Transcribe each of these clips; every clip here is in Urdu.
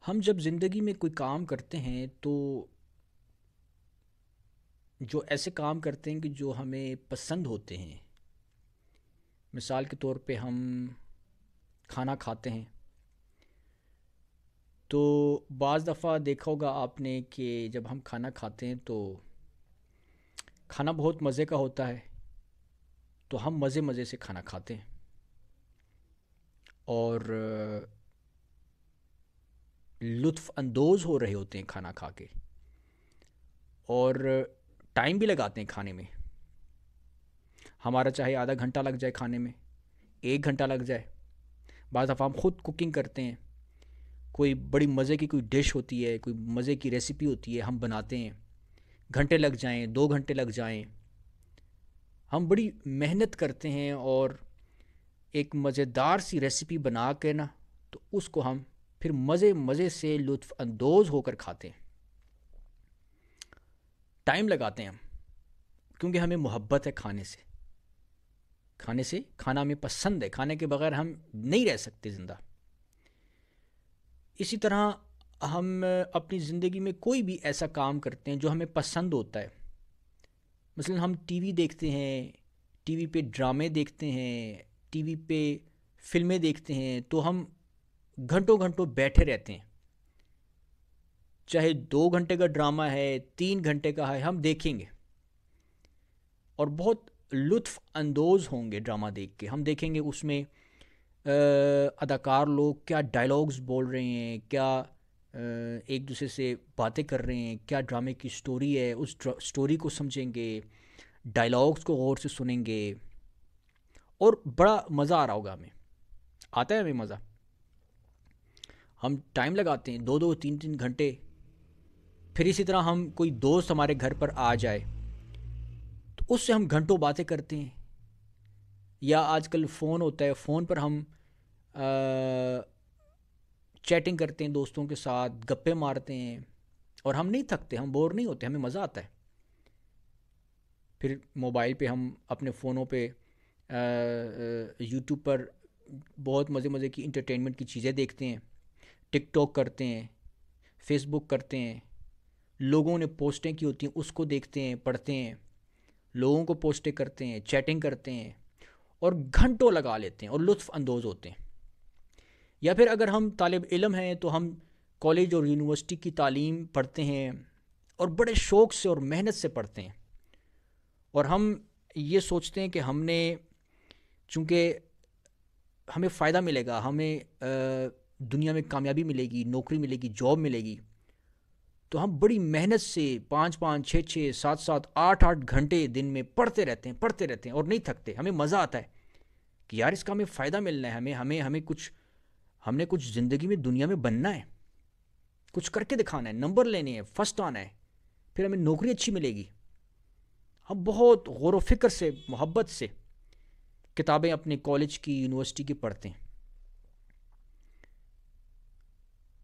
ہم جب زندگی میں کوئی کام کرتے ہیں تو جو ایسے کام کرتے ہیں کہ جو ہمیں پسند ہوتے ہیں. مثال کے طور پہ ہم کھانا کھاتے ہیں تو بعض دفعہ دیکھا ہوگا آپ نے کہ جب ہم کھانا کھاتے ہیں تو کھانا بہت مزے کا ہوتا ہے. تو ہم مزے مزے سے کھانا کھاتے ہیں اور لطف اندوز ہو رہے ہوتے ہیں کھانا کھا کے، اور ٹائم بھی لگاتے ہیں کھانے میں. ہمارا چاہے آدھا گھنٹہ لگ جائے کھانے میں، 1 گھنٹہ لگ جائے. بعض دفعہ ہم خود کوکنگ کرتے ہیں، کوئی بڑی مزے کی کوئی ڈش ہوتی ہے، کوئی مزے کی ریسیپی ہوتی ہے، ہم بناتے ہیں. گھنٹے لگ جائیں، 2 گھنٹے لگ جائیں، ہم بڑی محنت کرتے ہیں اور ایک مزیدار سی ریسیپی بنا کے نا تو اس کو ہم پھر مزے مزے سے لطف اندوز ہو کر کھاتے ہیں. ٹائم لگاتے ہیں ہم کیونکہ ہمیں محبت ہے کھانے سے. کھانا ہمیں پسند ہے، کھانے کے بغیر ہم نہیں رہ سکتے زندہ. اسی طرح ہم اپنی زندگی میں کوئی بھی ایسا کام کرتے ہیں جو ہمیں پسند ہوتا ہے. مثلا ہم ٹی وی دیکھتے ہیں، ٹی وی پہ ڈرامے دیکھتے ہیں، ٹی وی پہ فلمیں دیکھتے ہیں تو ہم گھنٹوں گھنٹوں بیٹھے رہتے ہیں. چاہے 2 گھنٹے کا ڈرامہ ہے، 3 گھنٹے کا ہے، ہم دیکھیں گے اور بہت لطف اندوز ہوں گے. ڈرامہ دیکھ کے ہم دیکھیں گے اس میں اداکار لوگ کیا ڈائلاگز بول رہے ہیں، کیا ایک دوسرے سے باتیں کر رہے ہیں، کیا ڈرامے کی سٹوری ہے، اس سٹوری کو سمجھیں گے، ڈائلاگز کو غور سے سنیں گے اور بڑا مزہ آ رہا ہوگا. آتا ہے ہمیں مزہ. ہم ٹائم لگاتے ہیں 2 2 3 3 گھنٹے. پھر اسی طرح ہم کوئی دوست ہمارے گھر پر آ جائے تو اس سے ہم گھنٹوں باتیں کرتے ہیں. یا آج کل فون ہوتا ہے، فون پر ہم چیٹنگ کرتے ہیں دوستوں کے ساتھ، گپے مارتے ہیں اور ہم نہیں تھکتے، ہم بور نہیں ہوتے، ہمیں مزہ آتا ہے. پھر موبائل پہ ہم اپنے فونوں پہ یوٹیوب پر بہت مزے مزے کی انٹرٹینمنٹ کی چیزیں دیکھتے ہیں. ٹک ٹاک کرتے ہیں، فیس بک کرتے ہیں، لوگوں نے پوسٹیں کی ہوتی ہیں اس کو دیکھتے ہیں، پڑھتے ہیں، لوگوں کو پوسٹیں کرتے ہیں، چیٹنگ کرتے ہیں اور گھنٹوں لگا لیتے ہیں اور لطف اندوز ہوتے ہیں. یا پھر اگر ہم طالب علم ہیں تو ہم کالج اور یونیورسٹی کی تعلیم پڑھتے ہیں اور بڑے شوق سے اور محنت سے پڑھتے ہیں. اور ہم یہ سوچتے ہیں کہ ہم نے چونکہ ہمیں فائدہ ملے گا، ہمیں دنیا میں کامیابی ملے گی، نوکری ملے گی، جاب ملے گی، تو ہم بڑی محنت سے 5 5 6 6 7 7 8 8 گھنٹے دن میں پڑھتے رہتے ہیں اور نہیں تھکتے. ہمیں مزہ آتا ہے کہ یار اس کا ہمیں فائدہ ملنا ہے، ہمیں کچھ، ہم نے کچھ زندگی میں دنیا میں بننا ہے، کچھ کر کے دکھانا ہے، نمبر لینے ہیں، فرسٹ آنا ہے، پھر ہمیں نوکری اچھی ملے گی. ہم بہت غور و فکر سے، محبت سے کتابیں اپنے کالج کی، یونیورسٹی کی پڑھتے ہیں.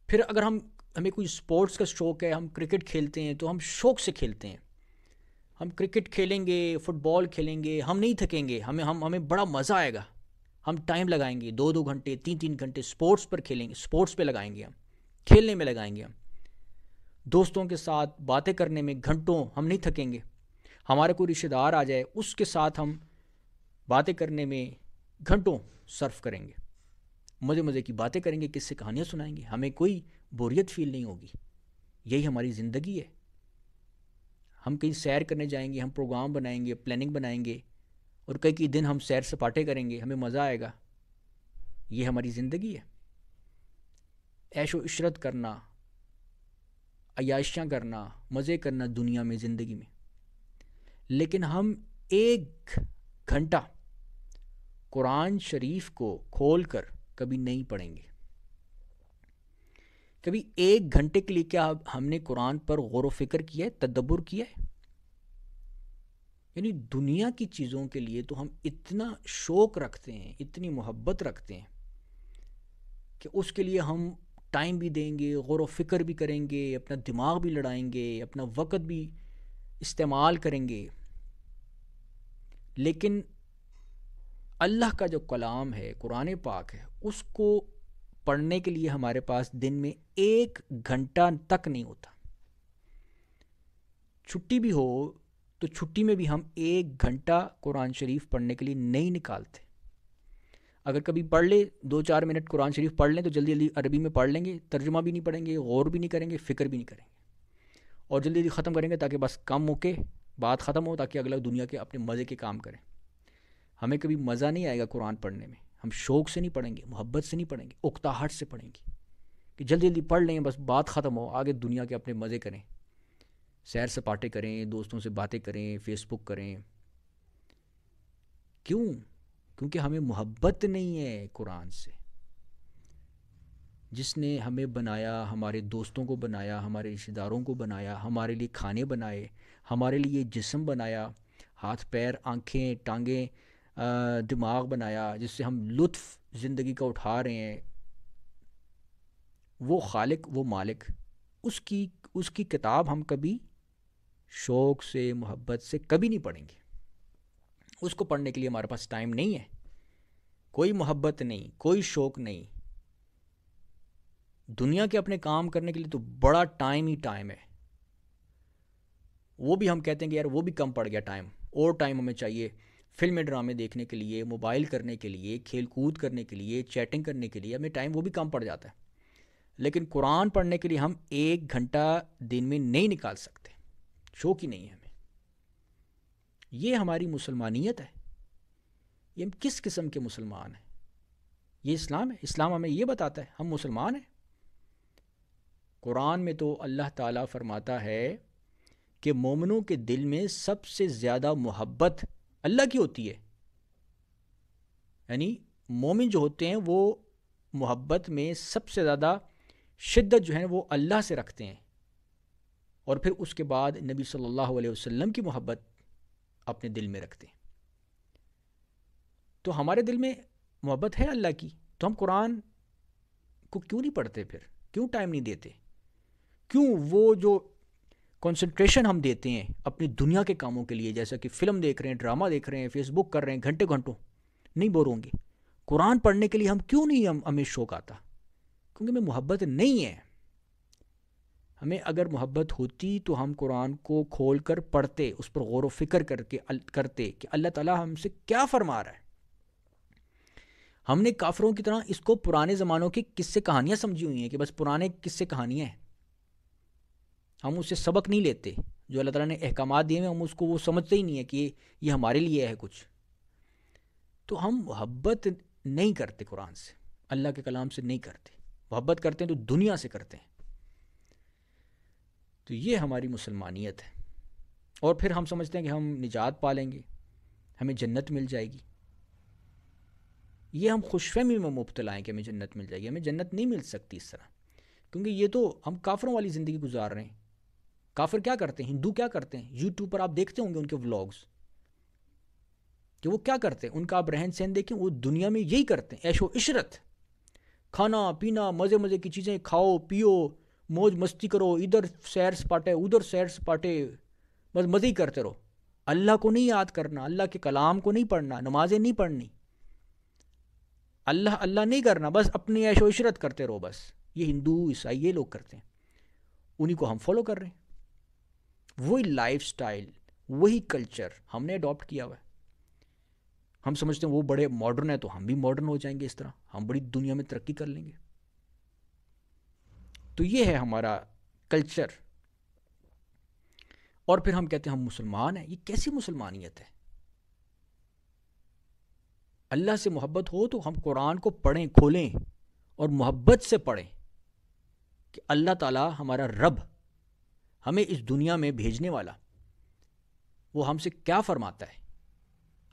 پھر اگر ہمیں کوئی اسپورٹس کا شوق ہے، ہم کرکٹ کھیلتے ہیں تو ہم شوق سے کھیلتے ہیں. ہم کرکٹ کھیلیں گے، فٹ بال کھیلیں گے، ہم نہیں تھکیں گے، ہمیں بڑا مزہ آئے گا. ہم ٹائم لگائیں گے، 2 2 گھنٹے، 3 3 گھنٹے اسپورٹس پر کھیلیں گے، اسپورٹس پہ لگائیں گے، ہم کھیلنے میں لگائیں گے. ہم دوستوں کے ساتھ باتیں کرنے میں گھنٹوں، ہم نہیں تھکیں گے. ہمارے کوئی رشتہ دار آ جائے اس کے ساتھ ہم باتیں کرنے میں گھنٹوں صرف کریں گے، مزے مزے کی باتیں کریں گے، کس سے کہانیاں سنائیں گے، ہمیں کوئی بوریت فیل نہیں ہوگی. یہی ہماری زندگی ہے. ہم کہیں سیر کرنے جائیں گے، ہم پروگرام بنائیں گے، پلاننگ بنائیں گے اور کئی دن ہم سیر سپاٹے کریں گے، ہمیں مزہ آئے گا. یہ ہماری زندگی ہے. عیش و عشرت کرنا، عیاشیاں کرنا، مزے کرنا دنیا میں، زندگی میں. لیکن ہم 1 گھنٹہ قرآن شریف کو کھول کر کبھی نہیں پڑھیں گے. کبھی 1 گھنٹے کے لیے کیا ہم نے قرآن پر غور و فکر کیا ہے، تدبر کیا ہے؟ یعنی دنیا کی چیزوں کے لیے تو ہم اتنا شوق رکھتے ہیں، اتنی محبت رکھتے ہیں کہ اس کے لیے ہم ٹائم بھی دیں گے، غور و فکر بھی کریں گے، اپنا دماغ بھی لڑائیں گے، اپنا وقت بھی استعمال کریں گے. لیکن اللہ کا جو کلام ہے، قرآن پاک ہے، اس کو پڑھنے کے لیے ہمارے پاس دن میں 1 گھنٹہ تک نہیں ہوتا. چھٹی بھی ہو تو چھٹی میں بھی ہم 1 گھنٹہ قرآن شریف پڑھنے کے لیے نہیں نکالتے. اگر کبھی پڑھ لے 2-4 منٹ قرآن شریف پڑھ لیں تو جلدی جلدی عربی میں پڑھ لیں گے, ترجمہ بھی نہیں پڑھیں گے, غور بھی نہیں کریں گے, فکر بھی نہیں کریں گے, اور جلدی جلدی ختم کریں گے تاکہ بس کم ہو کے بات ختم ہو, تاکہ اگلا دنیا کے اپنے مزے کے کام کریں. ہمیں کبھی مزہ نہیں آئے گا قرآن پڑھنے میں. ہم شوق سے نہیں پڑھیں گے, محبت سے نہیں پڑھیں گے, اکتاہٹ سے پڑھیں گے کہ جلدی جلدی پڑھ لیں, بس بات ختم ہو, آگے دنیا کے اپنے مزے کریں, سیر سپاٹے کریں, دوستوں سے باتیں کریں, فیس بک کریں. کیوں؟ کیونکہ ہمیں محبت نہیں ہے قرآن سے. جس نے ہمیں بنایا, ہمارے دوستوں کو بنایا, ہمارے رشتہ داروں کو بنایا, ہمارے لیے کھانے بنائے, ہمارے لیے جسم بنایا, ہاتھ پیر آنکھیں ٹانگیں دماغ بنایا, جس سے ہم لطف زندگی کا اٹھا رہے ہیں, وہ خالق, وہ مالک, اس کی کتاب ہم کبھی شوق سے, محبت سے کبھی نہیں پڑھیں گے. اس کو پڑھنے کے لیے ہمارے پاس ٹائم نہیں ہے. کوئی محبت نہیں, کوئی شوق نہیں. دنیا کے اپنے کام کرنے کے لیے تو بڑا ٹائم ہی ٹائم ہے. وہ بھی ہم کہتے ہیں کہ یار وہ بھی کم پڑ گیا ٹائم, اور ٹائم ہمیں چاہیے فلمیں ڈرامے دیکھنے کے لیے, موبائل کرنے کے لیے, کھیل کود کرنے کے لیے, چیٹنگ کرنے کے لیے. ہمیں ٹائم وہ بھی کم پڑ جاتا ہے. لیکن قرآن پڑھنے کے لیے ہم 1 گھنٹہ دن میں نہیں نکال سکتے. شوق ہی نہیں ہے ہمیں. یہ ہماری مسلمانیت ہے. یہ ہم کس قسم کے مسلمان ہیں؟ یہ اسلام ہے. اسلام ہمیں یہ بتاتا ہے ہم مسلمان ہیں. قرآن میں تو اللہ تعالیٰ فرماتا ہے کہ مومنوں کے دل میں سب سے زیادہ محبت اللہ کی ہوتی ہے. یعنی مومن جو ہوتے ہیں وہ محبت میں سب سے زیادہ شدت جو ہے وہ اللہ سے رکھتے ہیں, اور پھر اس کے بعد نبی صلی اللہ علیہ وسلم کی محبت اپنے دل میں رکھتے ہیں. تو ہمارے دل میں محبت ہے اللہ کی, تو ہم قرآن کو کیوں نہیں پڑھتے, پھر کیوں ٹائم نہیں دیتے, کیوں وہ جو کنسنٹریشن ہم دیتے ہیں اپنی دنیا کے کاموں کے لیے, جیسا کہ فلم دیکھ رہے ہیں, ڈرامہ دیکھ رہے ہیں, فیس بک کر رہے ہیں, گھنٹے گھنٹوں نہیں بور ہوں گے. قرآن پڑھنے کے لیے ہم کیوں نہیں ہمیں شوق آتا؟ کیونکہ ہمیں محبت نہیں ہے. ہمیں اگر محبت ہوتی تو ہم قرآن کو کھول کر پڑھتے, اس پر غور و فکر کرتے کہ اللہ تعالیٰ ہم سے کیا فرما رہا ہے. ہم نے کافروں کی طرح اس کو پرانے زمانوں کی قصے کہانیاں سمجھی ہوئی ہیں کہ بس پرانے قصے کہانیاں ہیں. ہم اس سے سبق نہیں لیتے. جو اللہ تعالیٰ نے احکامات دیے ہیں ہم اس کو وہ سمجھتے ہی نہیں ہے کہ یہ ہمارے لیے ہے کچھ. تو ہم محبت نہیں کرتے قرآن سے, اللہ کے کلام سے نہیں کرتے. محبت کرتے ہیں تو دنیا سے کرتے ہیں. تو یہ ہماری مسلمانیت ہے. اور پھر ہم سمجھتے ہیں کہ ہم نجات پا لیں گے, ہمیں جنت مل جائے گی. یہ ہم خوش فہمی میں مبتلا ہیں کہ ہمیں جنت مل جائے گی. ہمیں جنت نہیں مل سکتی اس طرح, کیونکہ یہ تو ہم کافروں والی زندگی گزار رہے ہیں. کافر کیا کرتے ہیں, ہندو کیا کرتے ہیں, یوٹیوب پر آپ دیکھتے ہوں گے ان کے ولاگز کہ وہ کیا کرتے ہیں. ان کا آپ رہن سہن دیکھیں, وہ دنیا میں یہی کرتے ہیں, عیش و عشرت, کھانا پینا, مزے مزے کی چیزیں کھاؤ پیو, موج مستی کرو, ادھر سیر سپاٹے ادھر سیر سپاٹے, بس مزے ہی کرتے رہو. اللہ کو نہیں یاد کرنا, اللہ کے کلام کو نہیں پڑھنا, نمازیں نہیں پڑھنی, اللہ اللہ نہیں کرنا, بس اپنی عیش و عشرت کرتے رہو. بس یہ ہندو عیسائی یہ لوگ کرتے ہیں, انہی کو ہم فالو کر رہے ہیں. وہی لائف سٹائل, وہی کلچر ہم نے اڈاپٹ کیا ہوا ہے. ہم سمجھتے ہیں وہ بڑے ماڈرن ہیں تو ہم بھی ماڈرن ہو جائیں گے, اس طرح ہم بڑی دنیا میں ترقی کر لیں گے. تو یہ ہے ہمارا کلچر. اور پھر ہم کہتے ہیں ہم مسلمان ہیں. یہ کیسی مسلمانیت ہے؟ اللہ سے محبت ہو تو ہم قرآن کو پڑھیں, کھولیں اور محبت سے پڑھیں کہ اللہ تعالیٰ ہمارا رب, ہمیں اس دنیا میں بھیجنے والا, وہ ہم سے کیا فرماتا ہے.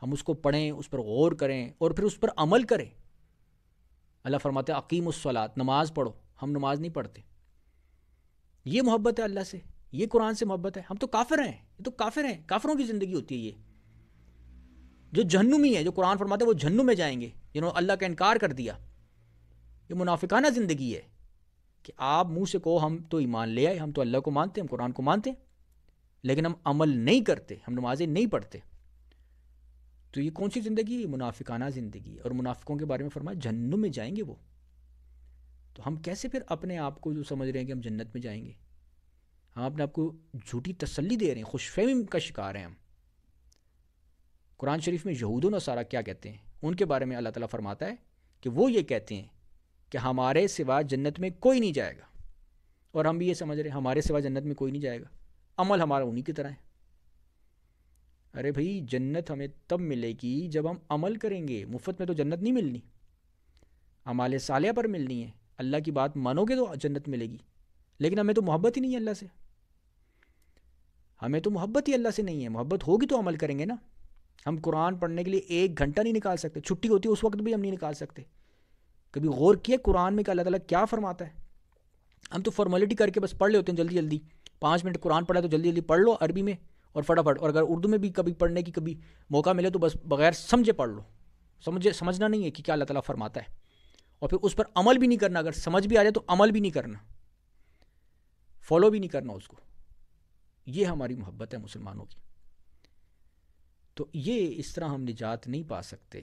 ہم اس کو پڑھیں, اس پر غور کریں اور پھر اس پر عمل کریں. اللہ فرماتا ہے اقیم الصلاۃ, نماز پڑھو. ہم نماز نہیں پڑھتے. یہ محبت ہے اللہ سے, یہ قرآن سے محبت ہے. ہم تو کافر ہیں, یہ تو کافر ہیں, کافروں کی زندگی ہوتی ہے. یہ جو جہنمی ہے, جو قرآن فرماتا ہے وہ جہنم میں جائیں گے جنہوں نے اللہ کا انکار کر دیا. یہ منافقانہ زندگی ہے کہ آپ منہ سے کہو ہم تو ایمان لے آئے, ہم تو اللہ کو مانتے ہیں, ہم قرآن کو مانتے ہیں, لیکن ہم عمل نہیں کرتے, ہم نمازیں نہیں پڑھتے. تو یہ کون سی زندگی ہے؟ منافقانہ زندگی. اور منافقوں کے بارے میں فرمایا جہنم میں جائیں گے وہ. تو ہم کیسے پھر اپنے آپ کو جو سمجھ رہے ہیں کہ ہم جنت میں جائیں گے؟ ہم اپنے آپ کو جھوٹی تسلی دے رہے ہیں، خوش فہمی کا شکار ہیں ہم۔ قرآن شریف میں یہود و نصارہ کیا کہتے ہیں؟ ان کے بارے میں اللہ تعالیٰ فرماتا ہے کہ وہ یہ کہتے ہیں کہ ہمارے سوا جنت میں کوئی نہیں جائے گا، اور ہم بھی یہ سمجھ رہے ہیں ہمارے سوا جنت میں کوئی نہیں جائے گا، عمل ہمارا انہی کی طرح ہے۔ ارے بھائی، جنت ہمیں تب ملے گی جب ہم عمل کریں گے، مفت میں تو جنت نہیں ملنی، اعمال صالحہ پر ملنی ہے۔ اللہ کی بات مانو گے تو جنت ملے گی، لیکن ہمیں تو محبت ہی نہیں ہے اللہ سے، ہمیں تو محبت ہی اللہ سے نہیں ہے۔ محبت ہوگی تو عمل کریں گے نا۔ ہم قرآن پڑھنے کے لیے 1 گھنٹہ نہیں نکال سکتے، چھٹی ہوتی ہے اس وقت بھی ہم نہیں نکال سکتے۔ کبھی غور کیا قرآن میں کہ اللہ تعالیٰ کیا فرماتا ہے؟ ہم تو فارمیلٹی کر کے بس پڑھ لیتے ہیں جلدی جلدی، 5 منٹ قرآن پڑھا تو جلدی جلدی پڑھ لو عربی میں اور فٹافٹ، اور اگر اردو میں بھی کبھی پڑھنے کی کبھی موقع ملے تو بس بغیر سمجھے پڑھ لو، سمجھنا نہیں ہے کہ کیا اللہ تعالیٰ فرماتا ہے، اور پھر اس پر عمل بھی نہیں کرنا۔ اگر سمجھ بھی آ جائے تو عمل بھی نہیں کرنا، فالو بھی نہیں کرنا اس کو۔ یہ ہماری محبت ہے مسلمانوں کی۔ تو یہ اس طرح ہم نجات نہیں پا سکتے،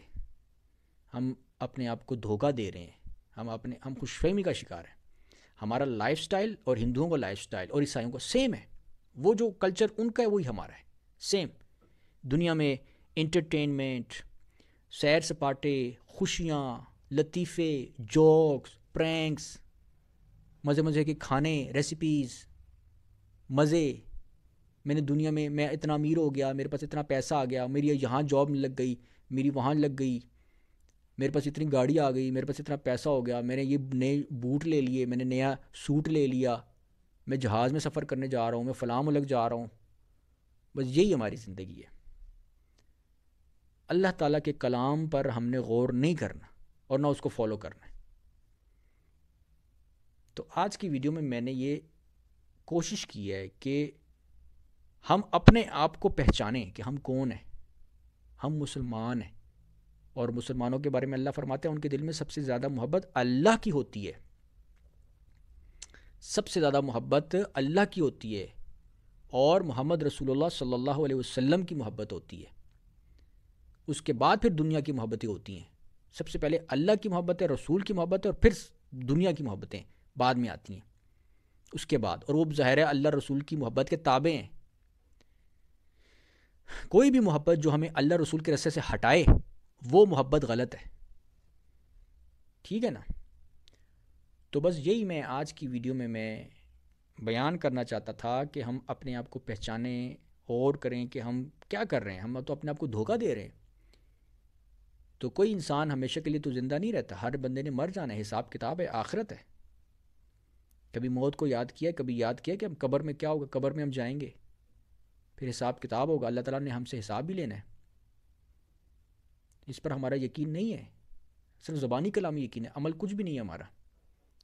ہم اپنے آپ کو دھوکہ دے رہے ہیں، ہم خوش فہمی کا شکار ہیں۔ ہمارا لائف سٹائل اور ہندوؤں کا لائف سٹائل اور عیسائیوں کا سیم ہے، وہ جو کلچر ان کا ہے وہی ہمارا ہے، سیم۔ دنیا میں انٹرٹینمنٹ، سیر سپاٹے، خوشیاں، لطیفے، جوکس، پرینکس، مزے مزے کے کھانے، ریسیپیز، مزے۔ میں اتنا امیر ہو گیا، میرے پاس اتنا پیسہ آ گیا، میری یہاں جاب لگ گئی، میری وہاں لگ گئی، میرے پاس اتنی گاڑی آ گئی، میرے پاس اتنا پیسہ ہو گیا، میں نے یہ نئے بوٹ لے لیے، میں نے نیا سوٹ لے لیا، میں جہاز میں سفر کرنے جا رہا ہوں، میں فلاں ملک جا رہا ہوں۔ بس یہی ہماری زندگی ہے۔ اللہ تعالیٰ کے کلام پر ہم نے غور نہیں کرنا اور نہ اس کو فالو کرنا ہے۔ تو آج کی ویڈیو میں نے یہ کوشش کی ہے کہ ہم اپنے آپ کو پہچانیں کہ ہم کون ہیں۔ ہم مسلمان ہیں، اور مسلمانوں کے بارے میں اللہ فرماتے ہیں ان کے دل میں سب سے زیادہ محبت اللہ کی ہوتی ہے، سب سے زیادہ محبت اللہ کی ہوتی ہے، اور محمد رسول اللہ صلی اللہ علیہ وسلم کی محبت ہوتی ہے۔ اس کے بعد پھر دنیا کی محبتیں ہوتی ہیں۔ سب سے پہلے اللہ کی محبت ہے، رسول کی محبت ہے، اور پھر دنیا کی محبتیں بعد میں آتی ہیں اس کے بعد، اور وہ ظاہر ہے اللہ رسول کی محبت کے تابع ہیں۔ کوئی بھی محبت جو ہمیں اللہ رسول کے راستے سے ہٹائے وہ محبت غلط ہے، ٹھیک ہے نا؟ تو بس یہی میں آج کی ویڈیو میں بیان کرنا چاہتا تھا کہ ہم اپنے آپ کو پہچانیں، غور کریں کہ ہم کیا کر رہے ہیں۔ ہم تو اپنے آپ کو دھوکہ دے رہے ہیں۔ تو کوئی انسان ہمیشہ کے لیے تو زندہ نہیں رہتا، ہر بندے نے مر جانا ہے، حساب کتاب ہے، آخرت ہے۔ کبھی موت کو یاد کیا، کبھی یاد کیا کہ ہم قبر میں کیا ہوگا، قبر میں ہم جائیں گے، پھر حساب کتاب ہوگا، اللہ تعالیٰ نے ہم سے حساب بھی لینا ہے۔ اس پر ہمارا یقین نہیں ہے، صرف زبانی کلامی یقین ہے، عمل کچھ بھی نہیں ہے ہمارا،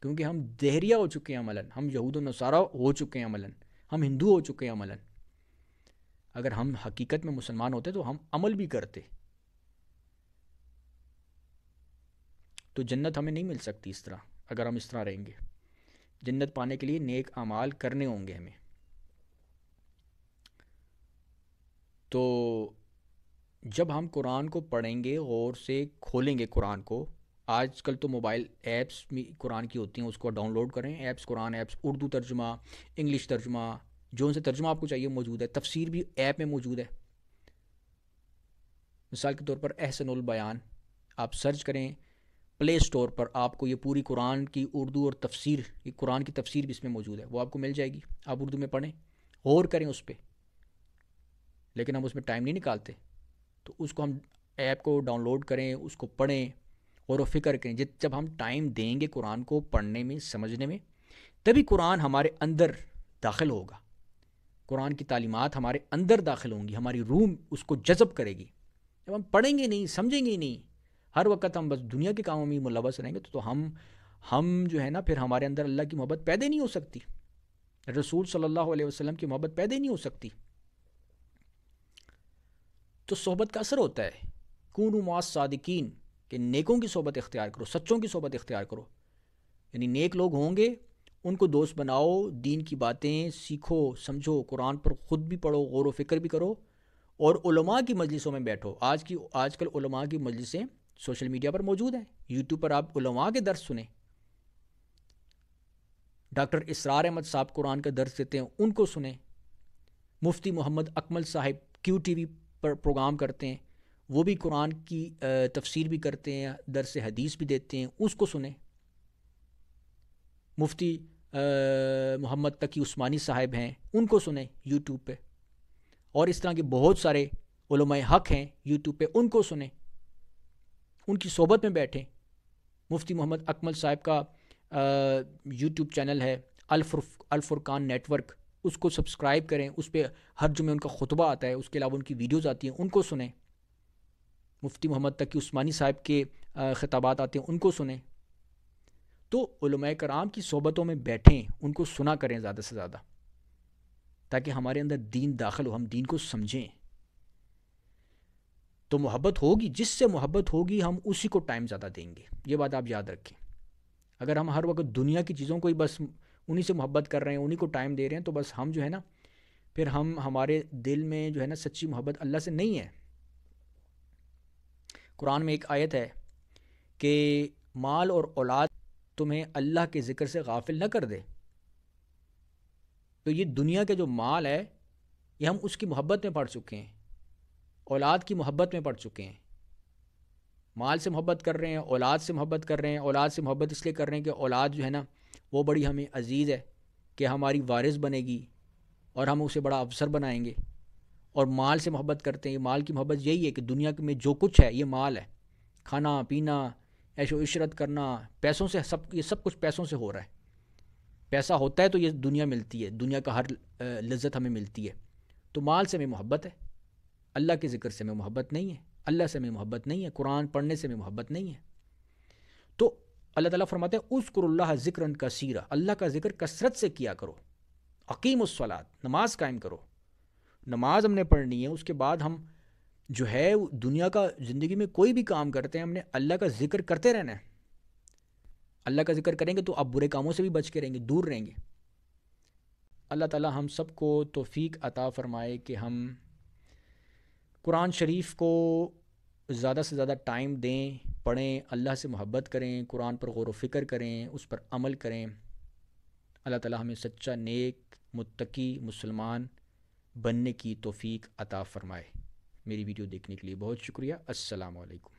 کیونکہ ہم دہریہ ہو چکے ہیں عملاً، ہم یہود و نصارہ ہو چکے ہیں عملاً، ہم ہندو ہو چکے ہیں عملاً۔ اگر ہم حقیقت میں مسلمان ہوتے تو ہم عمل بھی کرتے۔ تو جنت ہمیں نہیں مل سکتی اس طرح، اگر ہم اس طرح رہیں گے۔ جنت پانے کے لیے نیک اعمال کرنے ہوں گے ہمیں۔ تو جب ہم قرآن کو پڑھیں گے، غور سے کھولیں گے قرآن کو، آج کل تو موبائل ایپس میں قرآن کی ہوتی ہیں، اس کو ڈاؤن لوڈ کریں، ایپس، قرآن ایپس، اردو ترجمہ، انگلش ترجمہ، جو ان سے ترجمہ آپ کو چاہیے موجود ہے، تفسیر بھی ایپ میں موجود ہے۔ مثال کے طور پر احسن البیان آپ سرچ کریں پلے اسٹور پر، آپ کو یہ پوری قرآن کی اردو اور تفسیر، یہ قرآن کی تفسیر بھی اس میں موجود ہے، وہ آپ کو مل جائے گی، آپ اردو میں پڑھیں، غور کریں اس پہ۔ لیکن ہم اس میں ٹائم نہیں نکالتے، تو اس کو ہم ایپ کو ڈاؤن لوڈ کریں، اس کو پڑھیں، غور و فکر کریں۔ جب ہم ٹائم دیں گے قرآن کو پڑھنے میں، سمجھنے میں، تبھی قرآن ہمارے اندر داخل ہوگا، قرآن کی تعلیمات ہمارے اندر داخل ہوں گی، ہماری روح اس کو جذب کرے گی۔ جب ہم پڑھیں گے نہیں، سمجھیں گے نہیں، ہر وقت ہم بس دنیا کے کاموں میں ملوث رہیں گے، تو ہم جو ہے نا، پھر ہمارے اندر اللہ کی محبت پیدا نہیں ہو سکتی، رسول صلی اللہ علیہ وسلم کی محبت پیدا نہیں ہو سکتی۔ تو صحبت کا اثر ہوتا ہے، کونوا مع الصادقین، کہ نیکوں کی صحبت اختیار کرو، سچوں کی صحبت اختیار کرو، یعنی نیک لوگ ہوں گے ان کو دوست بناؤ، دین کی باتیں سیکھو، سمجھو، قرآن پر خود بھی پڑھو، غور و فکر بھی کرو، اور علماء کی مجلسوں میں بیٹھو۔ آج کل علماء کی مجلسیں سوشل میڈیا پر موجود ہیں، یوٹیوب پر آپ علماء کے درس سنیں، ڈاکٹر اسرار احمد صاحب قرآن کا درس دیتے ہیں، ان کو سنیں۔ مفتی محمد اکمل صاحب کیو ٹی وی پر پروگرام کرتے ہیں، وہ بھی قرآن کی تفسیر بھی کرتے ہیں، درس حدیث بھی دیتے ہیں، اس کو سنیں۔ مفتی محمد تقی عثمانی صاحب ہیں، ان کو سنیں یوٹیوب پہ، اور اس طرح کے بہت سارے علماء حق ہیں یوٹیوب پہ، ان کو سنیں، ان کی صحبت میں بیٹھیں۔ مفتی محمد اکمل صاحب کا یوٹیوب چینل ہے الفرقان نیٹ ورک، اس کو سبسکرائب کریں، اس پہ ہر جمعے ان کا خطبہ آتا ہے، اس کے علاوہ ان کی ویڈیوز آتی ہیں، ان کو سنیں۔ مفتی محمد تقی عثمانی صاحب کے خطابات آتے ہیں، ان کو سنیں۔ تو علماء کرام کی صحبتوں میں بیٹھیں، ان کو سنا کریں زیادہ سے زیادہ، تاکہ ہمارے اندر دین داخل ہو، ہم دین کو سمجھیں۔ تو محبت ہوگی، جس سے محبت ہوگی ہم اسی کو ٹائم زیادہ دیں گے، یہ بات آپ یاد رکھیں۔ اگر ہم ہر وقت دنیا کی چیزوں کو ہی بس انہی سے محبت کر رہے ہیں، انہی کو ٹائم دے رہے ہیں، تو بس ہم جو ہے نا، پھر ہمارے دل میں جو ہے نا سچی محبت اللہ سے نہیں ہے۔ قرآن میں ایک آیت ہے کہ مال اور اولاد تمہیں اللہ کے ذکر سے غافل نہ کر دے۔ تو یہ دنیا کے جو مال ہے، یہ ہم اس کی محبت میں پڑ چکے ہیں، اولاد کی محبت میں پڑ چکے ہیں۔ مال سے محبت کر رہے ہیں، اولاد سے محبت کر رہے ہیں، اولاد سے محبت اس لیے کر رہے ہیں کہ اولاد جو ہے نا وہ بڑی ہمیں عزیز ہے، کہ ہماری وارث بنے گی اور ہم اسے بڑا افسر بنائیں گے۔ اور مال سے محبت کرتے ہیں، مال کی محبت یہی ہے کہ دنیا میں جو کچھ ہے یہ مال ہے، کھانا پینا، عیش و عشرت کرنا، پیسوں سے یہ سب کچھ پیسوں سے ہو رہا ہے۔ پیسہ ہوتا ہے تو یہ دنیا ملتی ہے، دنیا کا ہر لذت ہمیں ملتی ہے۔ تو مال سے ہمیں محبت ہے، اللہ کے ذکر سے ہمیں محبت نہیں ہے، اللہ سے ہمیں محبت نہیں ہے، قرآن پڑھنے سے ہمیں محبت نہیں ہے۔ تو اللہ تعالیٰ فرماتے ہیں اذکروا اللہ ذکرا کثیرا، اللہ کا ذکر کثرت سے کیا کرو۔ اقیموا الصلاۃ، نماز قائم کرو۔ نماز ہم نے پڑھنی ہے، اس کے بعد ہم جو ہے دنیا کا زندگی میں کوئی بھی کام کرتے ہیں، ہم نے اللہ کا ذکر کرتے رہنا ہے۔ اللہ کا ذکر کریں گے تو آپ برے کاموں سے بھی بچ کے رہیں گے، دور رہیں گے۔ اللہ تعالیٰ ہم سب کو توفیق عطا فرمائے کہ ہم قرآن شریف کو زیادہ سے زیادہ ٹائم دیں، پڑھیں، اللہ سے محبت کریں، قرآن پر غور و فکر کریں، اس پر عمل کریں۔ اللہ تعالیٰ ہمیں سچا نیک متقی مسلمان بننے کی توفیق عطا فرمائے۔ میری ویڈیو دیکھنے کے لیے بہت شکریہ۔ السلام علیکم۔